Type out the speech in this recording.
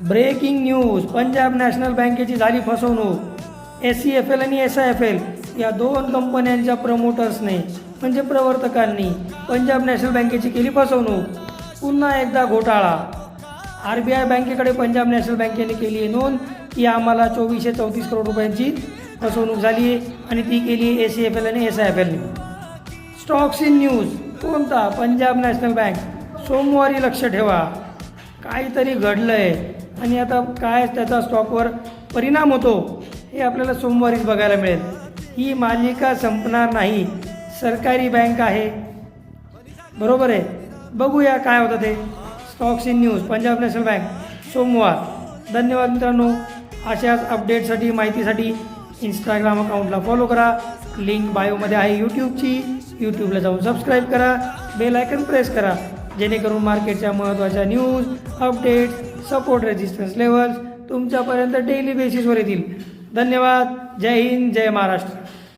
Breaking news, Punjab national बँकेची झाली फसवणूक। SCFL आणि SIFL या दोन कंपन्यांच्या प्रमोटर्सने म्हणजे प्रवर्तकांनी पंजाब नॅशनल बँकेची केली फसवणूक। पुन्हा एकदा घोटाळा। RBI बँकेकडे पंजाब नॅशनल बँकेने केली आहे नोंद की आम्हाला 2434 करोड रुपयांची फसवणूक झाली आहे आणि ती केली SCFL आणि SIFLने। स्टॉक्स इन न्यूज, कोणता? Punjab national bank. सोमवारी लक्ष ठेवा, काहीतरी घडलं आहे आणि आता काय त्याचा स्टॉकवर परिणाम होतो हे आपल्याला सोमवारीच बघायला मिळेल। ही मालिका संपणार नाही, सरकारी बँक आहे, बरोबर आहे। बघूया काय होतं ते। Stocks in news, Punjab national bank, सोमवार। धन्यवाद मित्रांनो। अशाच अपडेटसाठी, माहितीसाठी इंस्टाग्राम अकाउंटला फॉलो करा, लिंक बायोमध्ये आहे यूट्यूबची, यूट्यूबला जाऊन सबस्क्राईब करा, बेल आयकन प्रेस करा, जेणेकरून मार्केटच्या महत्त्वाच्या news, updates, support resistance levels तुमच्यापर्यंत डेली बेसिसवर येतील। धन्यवाद। जय हिंद, जय महाराष्ट्र।